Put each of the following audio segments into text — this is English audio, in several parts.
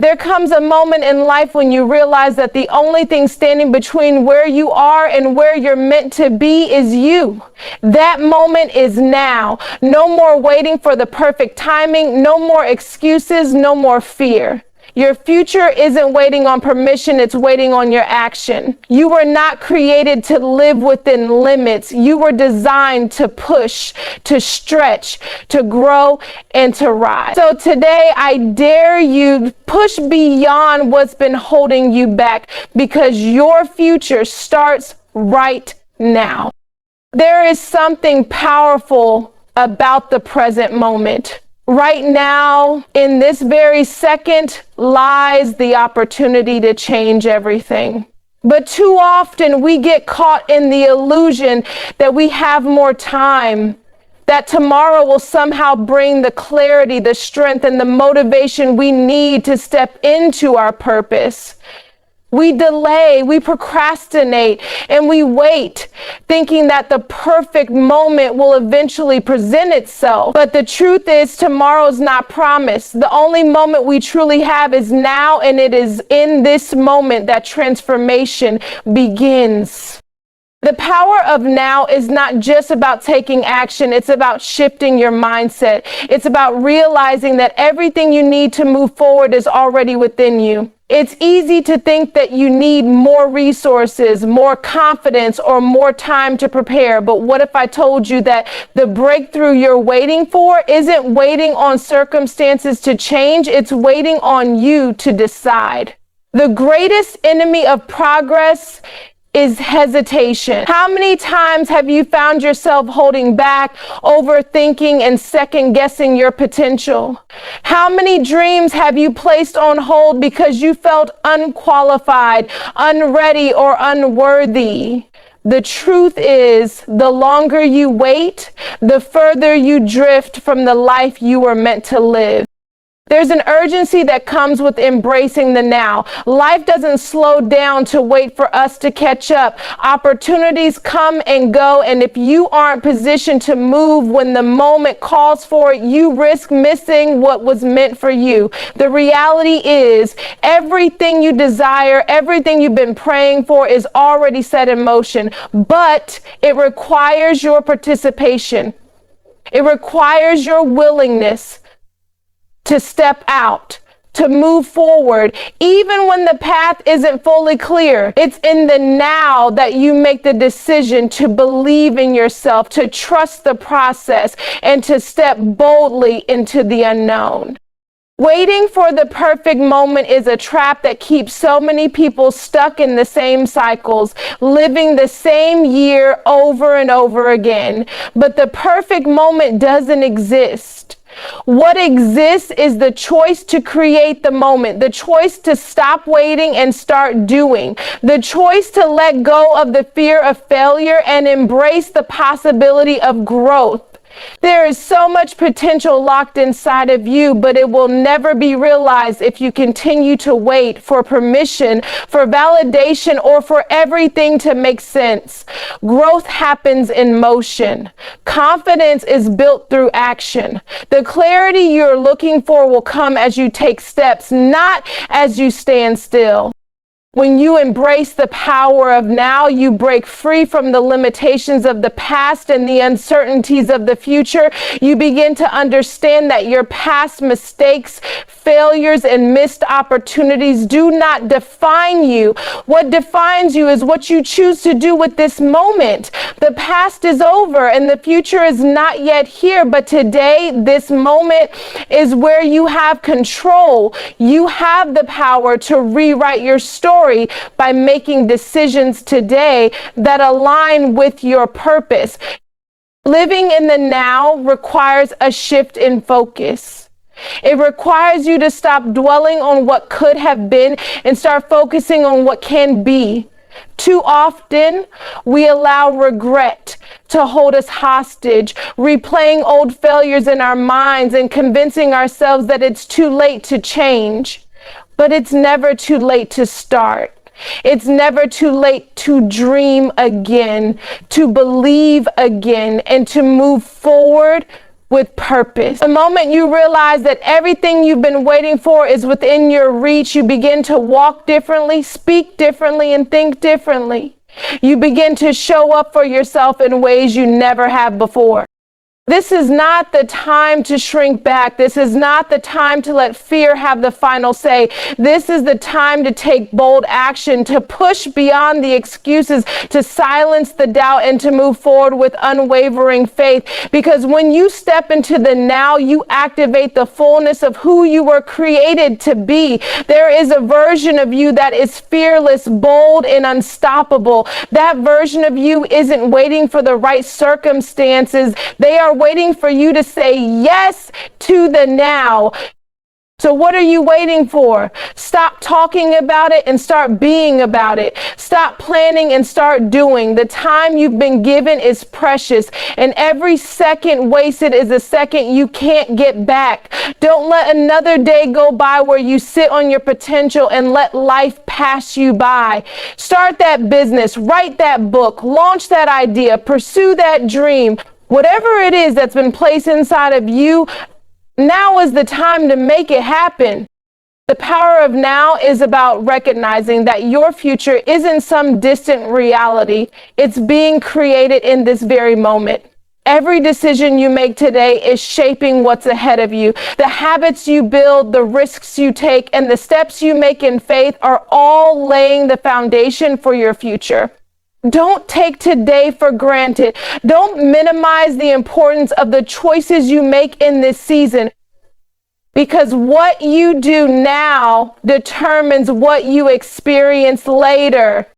There comes a moment in life when you realize that the only thing standing between where you are and where you're meant to be is you. That moment is now. No more waiting for the perfect timing, no more excuses, no more fear. Your future isn't waiting on permission, it's waiting on your action. You were not created to live within limits. You were designed to push, to stretch, to grow, and to rise. So today, I dare you push beyond what's been holding you back, because your future starts right now. There is something powerful about the present moment. Right now, in this very second, lies the opportunity to change everything. But too often we get caught in the illusion that we have more time, that tomorrow will somehow bring the clarity, the strength, and the motivation we need to step into our purpose. We delay, we procrastinate, and we wait, thinking that the perfect moment will eventually present itself. But the truth is, tomorrow's not promised. The only moment we truly have is now, and it is in this moment that transformation begins. The power of now is not just about taking action, it's about shifting your mindset. It's about realizing that everything you need to move forward is already within you. It's easy to think that you need more resources, more confidence, or more time to prepare. But what if I told you that the breakthrough you're waiting for isn't waiting on circumstances to change, it's waiting on you to decide. The greatest enemy of progress is hesitation. How many times have you found yourself holding back, overthinking, and second-guessing your potential? How many dreams have you placed on hold because you felt unqualified, unready, or unworthy? The truth is, the longer you wait, the further you drift from the life you were meant to live. There's an urgency that comes with embracing the now. Life doesn't slow down to wait for us to catch up. Opportunities come and go, and if you aren't positioned to move when the moment calls for it, you risk missing what was meant for you. The reality is, everything you desire, everything you've been praying for is already set in motion, but it requires your participation. It requires your willingness to step out, to move forward, even when the path isn't fully clear. It's in the now that you make the decision to believe in yourself, to trust the process, and to step boldly into the unknown. Waiting for the perfect moment is a trap that keeps so many people stuck in the same cycles, living the same year over and over again. But the perfect moment doesn't exist. What exists is the choice to create the moment, the choice to stop waiting and start doing, the choice to let go of the fear of failure and embrace the possibility of growth. There is so much potential locked inside of you, but it will never be realized if you continue to wait for permission, for validation, or for everything to make sense. Growth happens in motion. Confidence is built through action. The clarity you're looking for will come as you take steps, not as you stand still. When you embrace the power of now, you break free from the limitations of the past and the uncertainties of the future. You begin to understand that your past mistakes, failures, and missed opportunities do not define you. What defines you is what you choose to do with this moment. The past is over and the future is not yet here, but today, this moment is where you have control. You have the power to rewrite your story by making decisions today that align with your purpose. Living in the now requires a shift in focus. It requires you to stop dwelling on what could have been and start focusing on what can be. Too often, we allow regret to hold us hostage, replaying old failures in our minds and convincing ourselves that it's too late to change. But it's never too late to start. It's never too late to dream again, to believe again, and to move forward with purpose. The moment you realize that everything you've been waiting for is within your reach, you begin to walk differently, speak differently, and think differently. You begin to show up for yourself in ways you never have before. This is not the time to shrink back. This is not the time to let fear have the final say. This is the time to take bold action, to push beyond the excuses, to silence the doubt, and to move forward with unwavering faith. Because when you step into the now, you activate the fullness of who you were created to be. There is a version of you that is fearless, bold, and unstoppable. That version of you isn't waiting for the right circumstances. They are waiting for you to say yes to the now. So what are you waiting for? Stop talking about it and start being about it. Stop planning and start doing. The time you've been given is precious, and every second wasted is a second you can't get back. Don't let another day go by where you sit on your potential and let life pass you by. Start that business, write that book, launch that idea, pursue that dream. Whatever it is that's been placed inside of you, now is the time to make it happen. The power of now is about recognizing that your future isn't some distant reality. It's being created in this very moment. Every decision you make today is shaping what's ahead of you. The habits you build, the risks you take, and the steps you make in faith are all laying the foundation for your future. Don't take today for granted. Don't minimize the importance of the choices you make in this season, because what you do now determines what you experience later.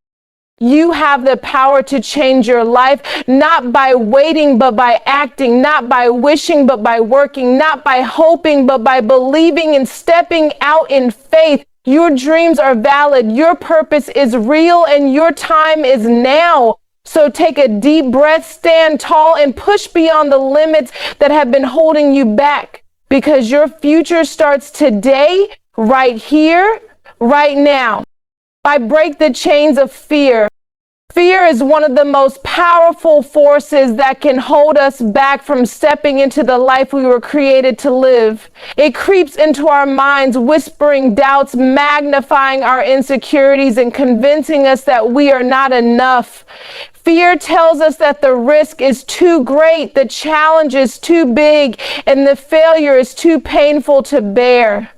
You have the power to change your life, not by waiting, but by acting, not by wishing, but by working, not by hoping, but by believing and stepping out in faith. Your dreams are valid, your purpose is real, and your time is now. So take a deep breath, stand tall, and push beyond the limits that have been holding you back. Because your future starts today, right here, right now. I break the chains of fear. Fear is one of the most powerful forces that can hold us back from stepping into the life we were created to live. It creeps into our minds, whispering doubts, magnifying our insecurities, and convincing us that we are not enough. Fear tells us that the risk is too great, the challenge is too big, and the failure is too painful to bear.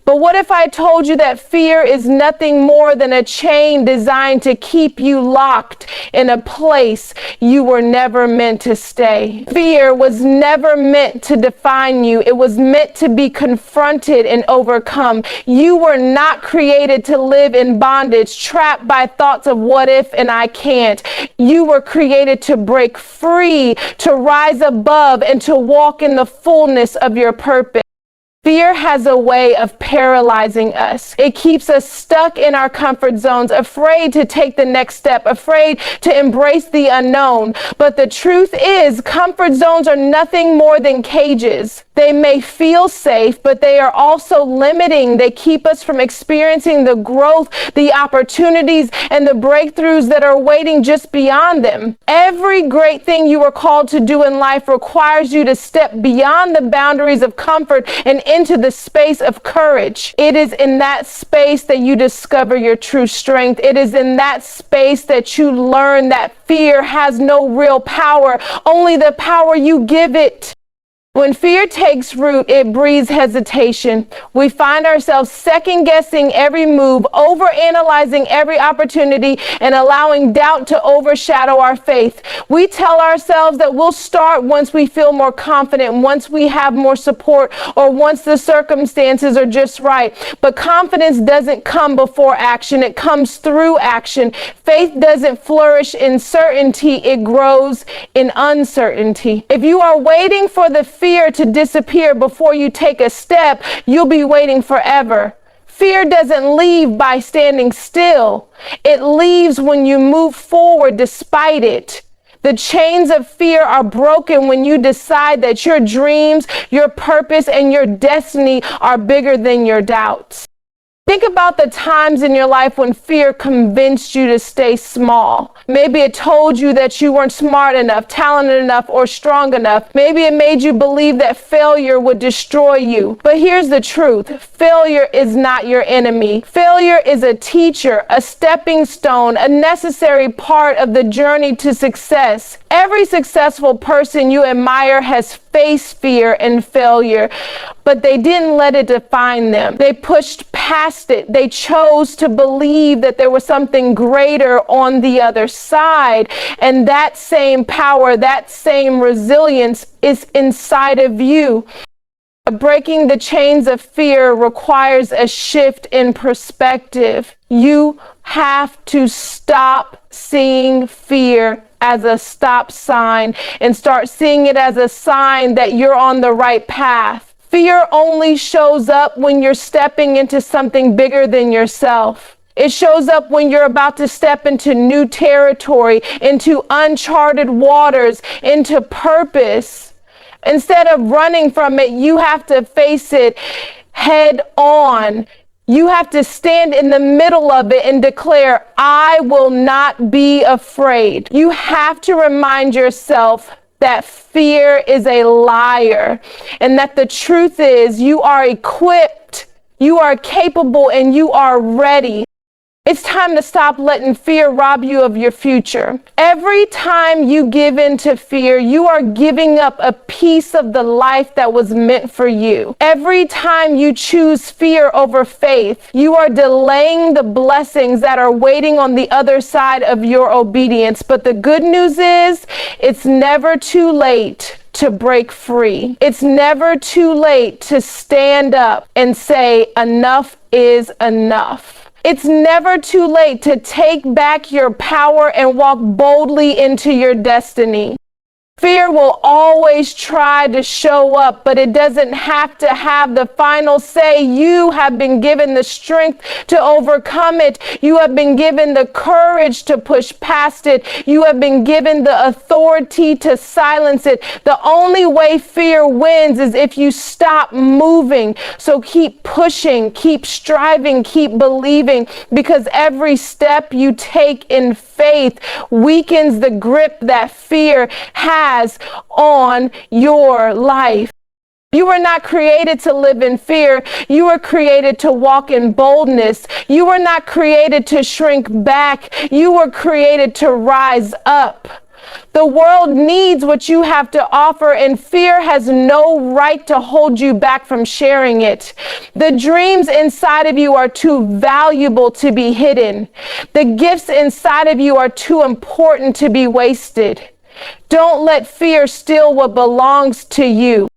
But what if I told you that fear is nothing more than a chain designed to keep you locked in a place you were never meant to stay? Fear was never meant to define you. It was meant to be confronted and overcome. You were not created to live in bondage, trapped by thoughts of what if and I can't. You were created to break free, to rise above, and to walk in the fullness of your purpose. Fear has a way of paralyzing us. It keeps us stuck in our comfort zones, afraid to take the next step, afraid to embrace the unknown. But the truth is, comfort zones are nothing more than cages. They may feel safe, but they are also limiting. They keep us from experiencing the growth, the opportunities, and the breakthroughs that are waiting just beyond them. Every great thing you are called to do in life requires you to step beyond the boundaries of comfort and into the space of courage. It is in that space that you discover your true strength. It is in that space that you learn that fear has no real power, only the power you give it. When fear takes root, it breeds hesitation. We find ourselves second-guessing every move, overanalyzing every opportunity, and allowing doubt to overshadow our faith. We tell ourselves that we'll start once we feel more confident, once we have more support, or once the circumstances are just right. But confidence doesn't come before action. It comes through action. Faith doesn't flourish in certainty. It grows in uncertainty. If you are waiting for the fear to disappear before you take a step, you'll be waiting forever. Fear doesn't leave by standing still. It leaves when you move forward despite it. The chains of fear are broken when you decide that your dreams, your purpose, and your destiny are bigger than your doubts. Think about the times in your life when fear convinced you to stay small. Maybe it told you that you weren't smart enough, talented enough, or strong enough. Maybe it made you believe that failure would destroy you. But here's the truth. Failure is not your enemy. Failure is a teacher, a stepping stone, a necessary part of the journey to success. Every successful person you admire has faced fear and failure, but they didn't let it define them. They pushed past it. They chose to believe that there was something greater on the other side. And that same power, that same resilience is inside of you. Breaking the chains of fear requires a shift in perspective. You have to stop seeing fear as a stop sign and start seeing it as a sign that you're on the right path. Fear only shows up when you're stepping into something bigger than yourself. It shows up when you're about to step into new territory, into uncharted waters, into purpose. Instead of running from it, you have to face it head on. You have to stand in the middle of it and declare, I will not be afraid. You have to remind yourself that fear is a liar and that the truth is you are equipped, you are capable, and you are ready. It's time to stop letting fear rob you of your future. Every time you give in to fear, you are giving up a piece of the life that was meant for you. Every time you choose fear over faith, you are delaying the blessings that are waiting on the other side of your obedience. But the good news is, it's never too late to break free. It's never too late to stand up and say, enough is enough. It's never too late to take back your power and walk boldly into your destiny. Fear will always try to show up, but it doesn't have to have the final say. You have been given the strength to overcome it. You have been given the courage to push past it. You have been given the authority to silence it. The only way fear wins is if you stop moving. So keep pushing, keep striving, keep believing, because every step you take in faith weakens the grip that fear has on your life. You were not created to live in fear. You were created to walk in boldness. You were not created to shrink back. You were created to rise up. The world needs what you have to offer, and fear has no right to hold you back from sharing it. The dreams inside of you are too valuable to be hidden. The gifts inside of you are too important to be wasted. Don't let fear steal what belongs to you.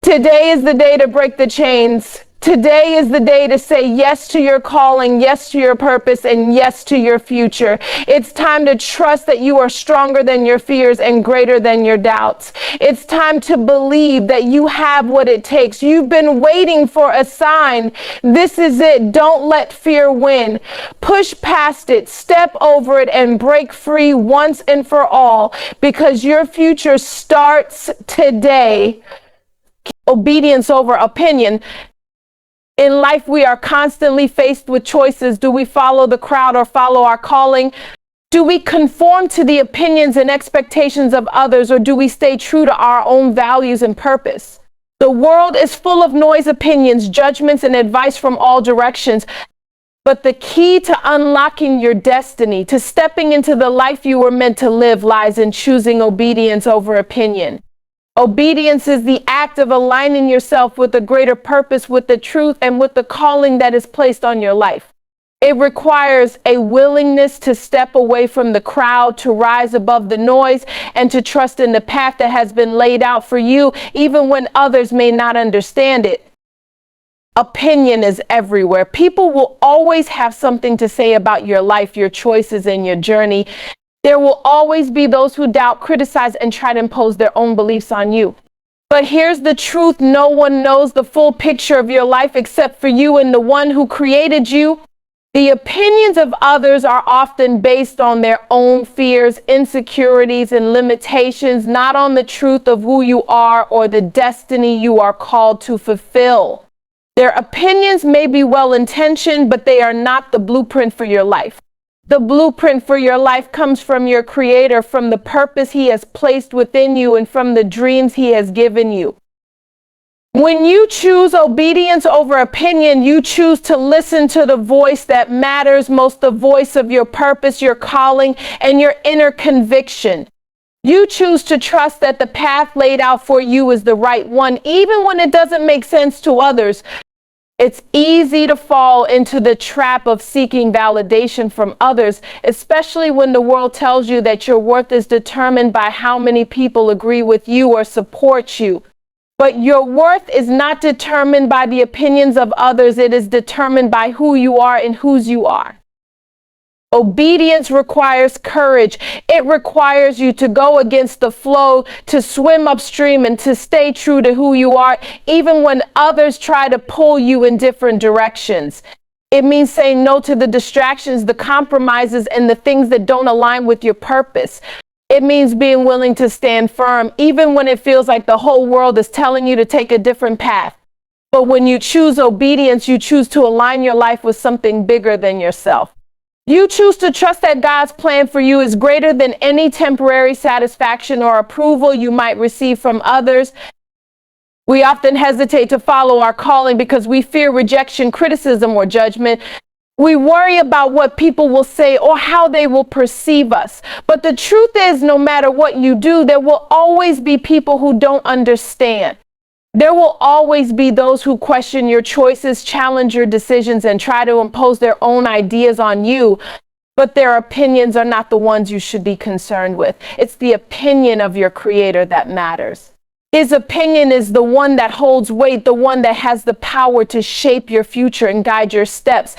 Today is the day to break the chains. Today is the day to say yes to your calling, yes to your purpose, and yes to your future. It's time to trust that you are stronger than your fears and greater than your doubts. It's time to believe that you have what it takes. You've been waiting for a sign. This is it. Don't let fear win. Push past it, step over it, and break free once and for all, because your future starts today. Obedience over opinion. In life, we are constantly faced with choices. Do we follow the crowd or follow our calling? Do we conform to the opinions and expectations of others, or do we stay true to our own values and purpose? The world is full of noise, opinions, judgments, and advice from all directions. But the key to unlocking your destiny, to stepping into the life you were meant to live, lies in choosing obedience over opinion. Obedience is the act of aligning yourself with a greater purpose, with the truth, and with the calling that is placed on your life. It requires a willingness to step away from the crowd, to rise above the noise, and to trust in the path that has been laid out for you, even when others may not understand it. Opinion is everywhere. People will always have something to say about your life, your choices, and your journey. There will always be those who doubt, criticize, and try to impose their own beliefs on you. But here's the truth. No one knows the full picture of your life except for you and the one who created you. The opinions of others are often based on their own fears, insecurities, and limitations, not on the truth of who you are or the destiny you are called to fulfill. Their opinions may be well-intentioned, but they are not the blueprint for your life. The blueprint for your life comes from your Creator, from the purpose He has placed within you, and from the dreams He has given you. When you choose obedience over opinion, you choose to listen to the voice that matters most, the voice of your purpose, your calling, and your inner conviction. You choose to trust that the path laid out for you is the right one, even when it doesn't make sense to others. It's easy to fall into the trap of seeking validation from others, especially when the world tells you that your worth is determined by how many people agree with you or support you. But your worth is not determined by the opinions of others. It is determined by who you are and whose you are. Obedience requires courage. It requires you to go against the flow, to swim upstream, and to stay true to who you are, even when others try to pull you in different directions. It means saying no to the distractions, the compromises, and the things that don't align with your purpose. It means being willing to stand firm, even when it feels like the whole world is telling you to take a different path. But when you choose obedience, you choose to align your life with something bigger than yourself. You choose to trust that God's plan for you is greater than any temporary satisfaction or approval you might receive from others. We often hesitate to follow our calling because we fear rejection, criticism, or judgment. We worry about what people will say or how they will perceive us. But the truth is, no matter what you do, there will always be people who don't understand. There will always be those who question your choices, challenge your decisions, and try to impose their own ideas on you. But their opinions are not the ones you should be concerned with. It's the opinion of your Creator that matters. His opinion is the one that holds weight, the one that has the power to shape your future and guide your steps.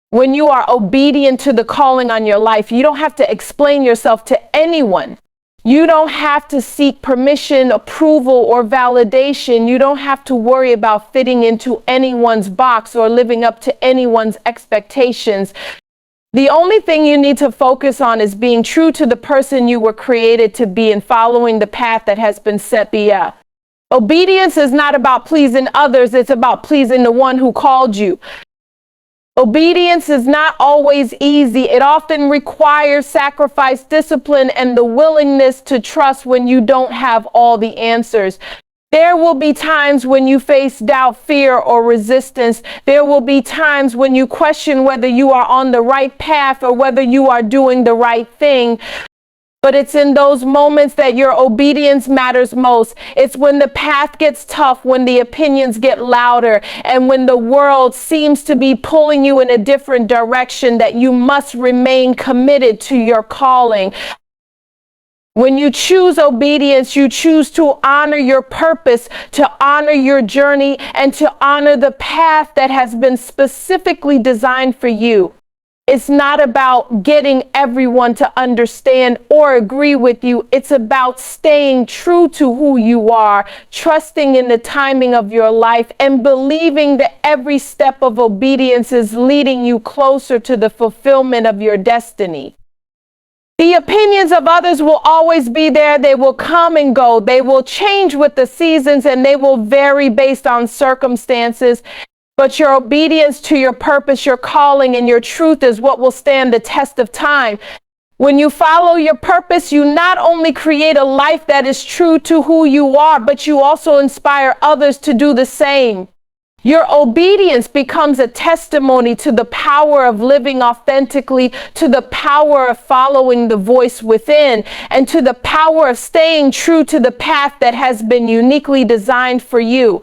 When you are obedient to the calling on your life, you don't have to explain yourself to anyone. You don't have to seek permission, approval, or validation. You don't have to worry about fitting into anyone's box or living up to anyone's expectations. The only thing you need to focus on is being true to the person you were created to be and following the path that has been set beyond. Obedience is not about pleasing others. It's about pleasing the one who called you. Obedience is not always easy. It often requires sacrifice, discipline, and the willingness to trust when you don't have all the answers. There will be times when you face doubt, fear, or resistance. There will be times when you question whether you are on the right path or whether you are doing the right thing. But it's in those moments that your obedience matters most. It's when the path gets tough, when the opinions get louder, and when the world seems to be pulling you in a different direction, that you must remain committed to your calling. When you choose obedience, you choose to honor your purpose, to honor your journey, and to honor the path that has been specifically designed for you. It's not about getting everyone to understand or agree with you. It's about staying true to who you are, trusting in the timing of your life, and believing that every step of obedience is leading you closer to the fulfillment of your destiny. The opinions of others will always be there. They will come and go. They will change with the seasons, and they will vary based on circumstances. But your obedience to your purpose, your calling, and your truth is what will stand the test of time. When you follow your purpose, you not only create a life that is true to who you are, but you also inspire others to do the same. Your obedience becomes a testimony to the power of living authentically, to the power of following the voice within, and to the power of staying true to the path that has been uniquely designed for you.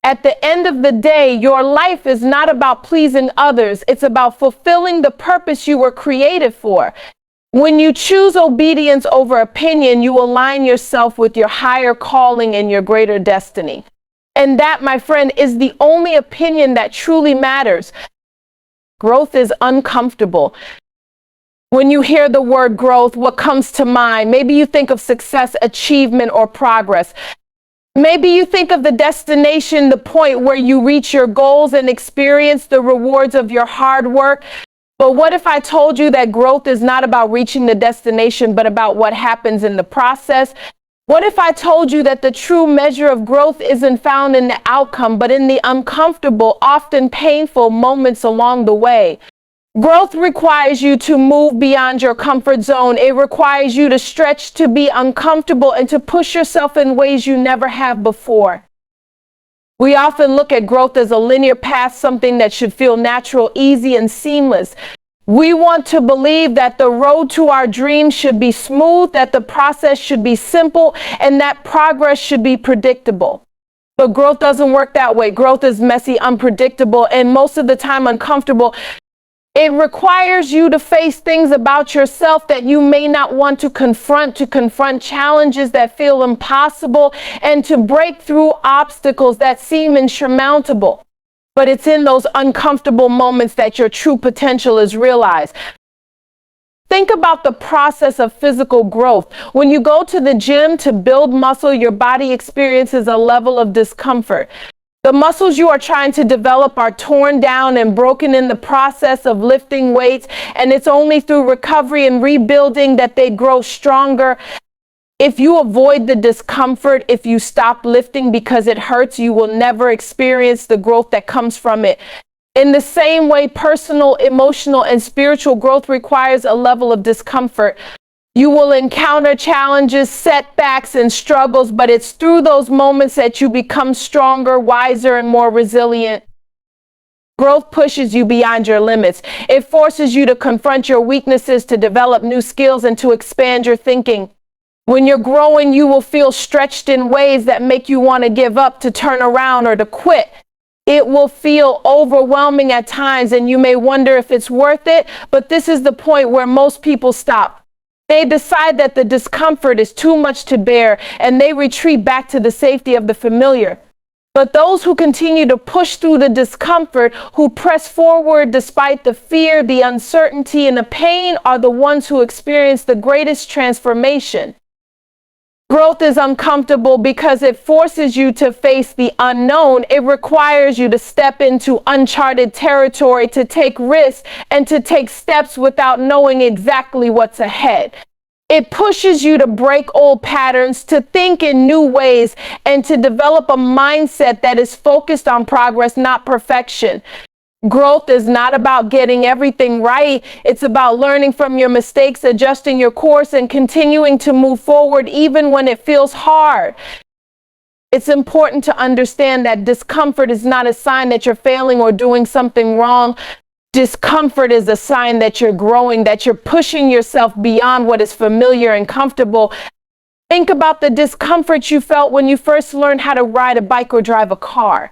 At the end of the day, your life is not about pleasing others. It's about fulfilling the purpose you were created for. When you choose obedience over opinion, you align yourself with your higher calling and your greater destiny. And that, my friend, is the only opinion that truly matters. Growth is uncomfortable. When you hear the word growth, what comes to mind? Maybe you think of success, achievement, or progress. Maybe you think of the destination, the point where you reach your goals and experience the rewards of your hard work. But what if I told you that growth is not about reaching the destination, but about what happens in the process? What if I told you that the true measure of growth isn't found in the outcome, but in the uncomfortable, often painful moments along the way? Growth requires you to move beyond your comfort zone. It requires you to stretch, to be uncomfortable, and to push yourself in ways you never have before. We often look at growth as a linear path, something that should feel natural, easy, and seamless. We want to believe that the road to our dreams should be smooth, that the process should be simple, and that progress should be predictable. But growth doesn't work that way. Growth is messy, unpredictable, and most of the time uncomfortable. It requires you to face things about yourself that you may not want to confront challenges that feel impossible, and to break through obstacles that seem insurmountable. But it's in those uncomfortable moments that your true potential is realized. Think about the process of physical growth. When you go to the gym to build muscle, your body experiences a level of discomfort. The muscles you are trying to develop are torn down and broken in the process of lifting weights, and it's only through recovery and rebuilding that they grow stronger. If you avoid the discomfort, if you stop lifting because it hurts, you will never experience the growth that comes from it. In the same way, personal, emotional, and spiritual growth requires a level of discomfort. You will encounter challenges, setbacks, and struggles, but it's through those moments that you become stronger, wiser, and more resilient. Growth pushes you beyond your limits. It forces you to confront your weaknesses, to develop new skills, and to expand your thinking. When you're growing, you will feel stretched in ways that make you want to give up, to turn around, or to quit. It will feel overwhelming at times, and you may wonder if it's worth it, but this is the point where most people stop. They decide that the discomfort is too much to bear, and they retreat back to the safety of the familiar. But those who continue to push through the discomfort, who press forward despite the fear, the uncertainty, and the pain, are the ones who experience the greatest transformation. Growth is uncomfortable because it forces you to face the unknown. It requires you to step into uncharted territory, to take risks, and to take steps without knowing exactly what's ahead. It pushes you to break old patterns, to think in new ways, and to develop a mindset that is focused on progress, not perfection. Growth is not about getting everything right. It's about learning from your mistakes, adjusting your course, and continuing to move forward even when it feels hard. It's important to understand that discomfort is not a sign that you're failing or doing something wrong. Discomfort is a sign that you're growing, that you're pushing yourself beyond what is familiar and comfortable. Think about the discomfort you felt when you first learned how to ride a bike or drive a car.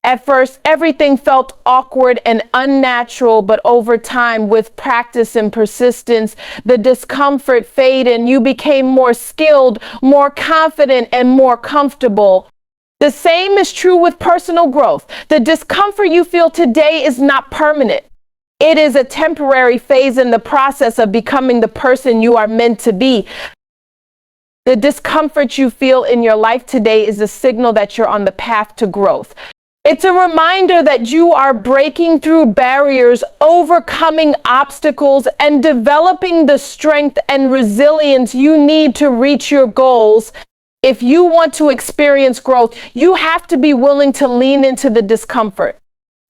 At first, everything felt awkward and unnatural, but over time, with practice and persistence, the discomfort faded and you became more skilled, more confident, and more comfortable. The same is true with personal growth. The discomfort you feel today is not permanent. It is a temporary phase in the process of becoming the person you are meant to be. The discomfort you feel in your life today is a signal that you're on the path to growth. It's a reminder that you are breaking through barriers, overcoming obstacles, and developing the strength and resilience you need to reach your goals. If you want to experience growth, you have to be willing to lean into the discomfort.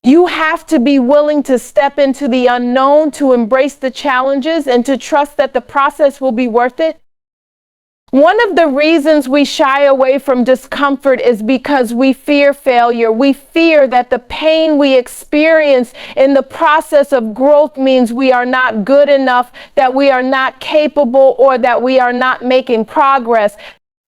You have to be willing to step into the unknown, to embrace the challenges, and to trust that the process will be worth it. One of the reasons we shy away from discomfort is because we fear failure. We fear that the pain we experience in the process of growth means we are not good enough, that we are not capable, or that we are not making progress.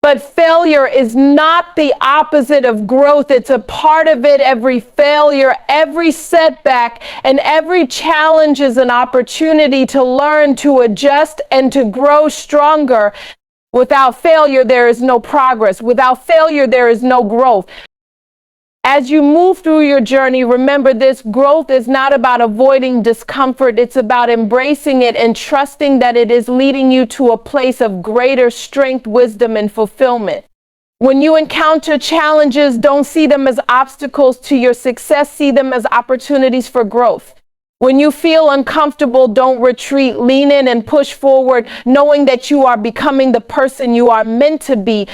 But failure is not the opposite of growth. It's a part of it. Every failure, every setback, and every challenge is an opportunity to learn, to adjust, and to grow stronger. Without failure, there is no progress. Without failure, there is no growth. As you move through your journey, remember this: growth is not about avoiding discomfort. It's about embracing it and trusting that it is leading you to a place of greater strength, wisdom, and fulfillment. When you encounter challenges, don't see them as obstacles to your success. See them as opportunities for growth. When you feel uncomfortable, don't retreat. Lean in and push forward, knowing that you are becoming the person you are meant to be.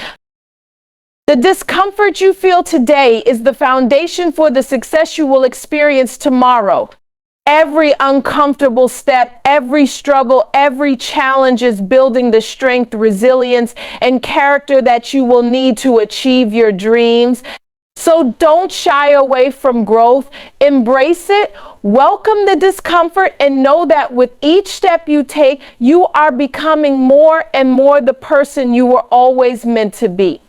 The discomfort you feel today is the foundation for the success you will experience tomorrow. Every uncomfortable step, every struggle, every challenge is building the strength, resilience, and character that you will need to achieve your dreams. So don't shy away from growth. Embrace it. Welcome the discomfort and know that with each step you take, you are becoming more and more the person you were always meant to be.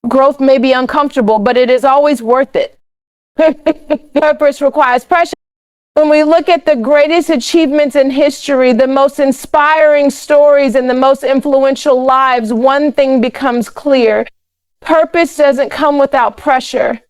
Growth may be uncomfortable, but it is always worth it. Purpose requires pressure. When we look at the greatest achievements in history, the most inspiring stories, and the most influential lives, one thing becomes clear. Purpose doesn't come without pressure.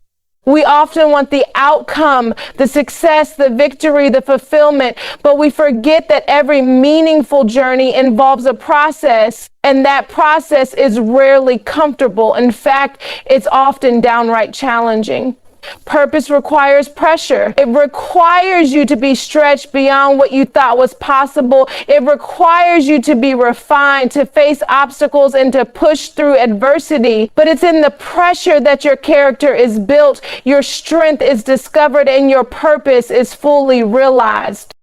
We often want the outcome, the success, the victory, the fulfillment, but we forget that every meaningful journey involves a process, and that process is rarely comfortable. In fact, it's often downright challenging. Purpose requires pressure. It requires you to be stretched beyond what you thought was possible. It requires you to be refined, to face obstacles, and to push through adversity. But it's in the pressure that your character is built, your strength is discovered, and your purpose is fully realized.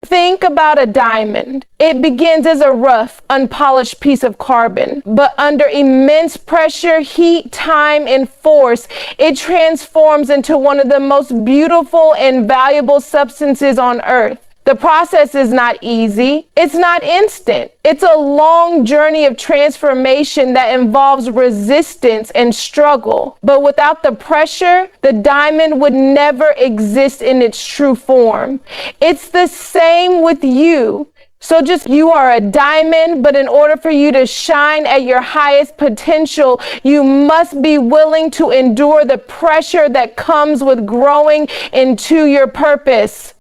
Think about a diamond. It begins as a rough, unpolished piece of carbon, but under immense pressure, heat, time, and force, it transforms into one of the most beautiful and valuable substances on earth. The process is not easy. It's not instant. It's a long journey of transformation that involves resistance and struggle. But without the pressure, the diamond would never exist in its true form. It's the same with you. So you are a diamond, but in order for you to shine at your highest potential, you must be willing to endure the pressure that comes with growing into your purpose.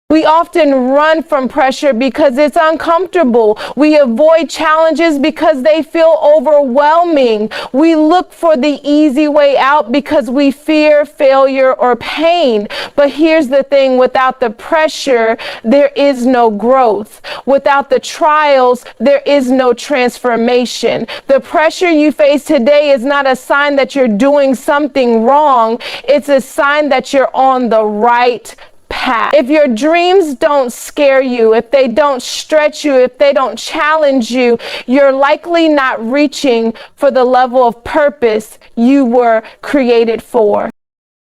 We often run from pressure because it's uncomfortable. We avoid challenges because they feel overwhelming. We look for the easy way out because we fear failure or pain. But here's the thing, without the pressure, there is no growth. Without the trials, there is no transformation. The pressure you face today is not a sign that you're doing something wrong. It's a sign that you're on the right path. If your dreams don't scare you, if they don't stretch you, if they don't challenge you, you're likely not reaching for the level of purpose you were created for.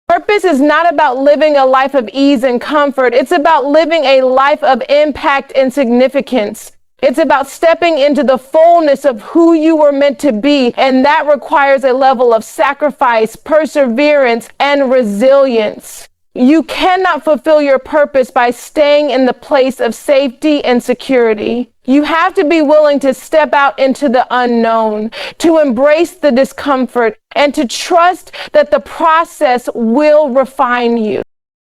Purpose is not about living a life of ease and comfort. It's about living a life of impact and significance. It's about stepping into the fullness of who you were meant to be, and that requires a level of sacrifice, perseverance, and resilience. You cannot fulfill your purpose by staying in the place of safety and security. You have to be willing to step out into the unknown, to embrace the discomfort, and to trust that the process will refine you.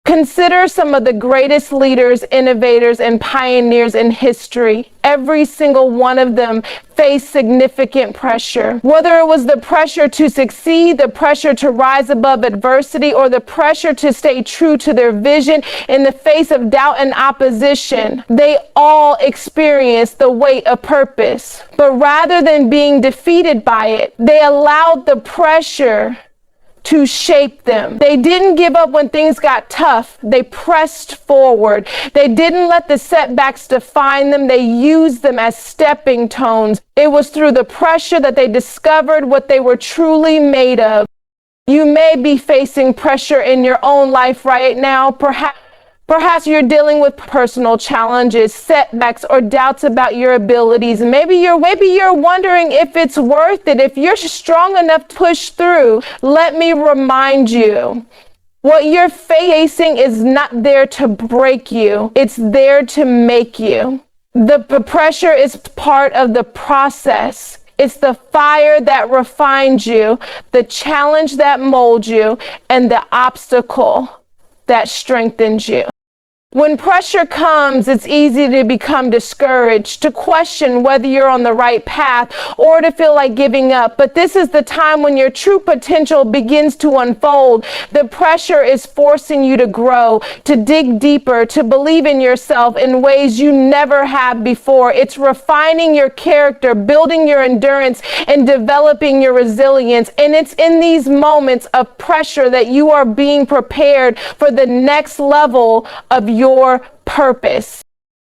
Consider some of the greatest leaders, innovators, and pioneers in history. Every single one of them faced significant pressure. Whether it was the pressure to succeed, the pressure to rise above adversity, or the pressure to stay true to their vision in the face of doubt and opposition, they all experienced the weight of purpose. But rather than being defeated by it, they allowed the pressure to shape them. They didn't give up when things got tough. They pressed forward. They didn't let the setbacks define them. They used them as stepping stones. It was through the pressure that they discovered what they were truly made of. You may be facing pressure in your own life right now. Perhaps you're dealing with personal challenges, setbacks, or doubts about your abilities. Maybe you're wondering if it's worth it, if you're strong enough to push through. Let me remind you, what you're facing is not there to break you. It's there to make you. The pressure is part of the process. It's the fire that refines you, the challenge that molds you, and the obstacle that strengthens you. When pressure comes, it's easy to become discouraged, to question whether you're on the right path, or to feel like giving up. But this is the time when your true potential begins to unfold. The pressure is forcing you to grow, to dig deeper, to believe in yourself in ways you never have before. It's refining your character, building your endurance, and developing your resilience. And it's in these moments of pressure that you are being prepared for the next level of your purpose.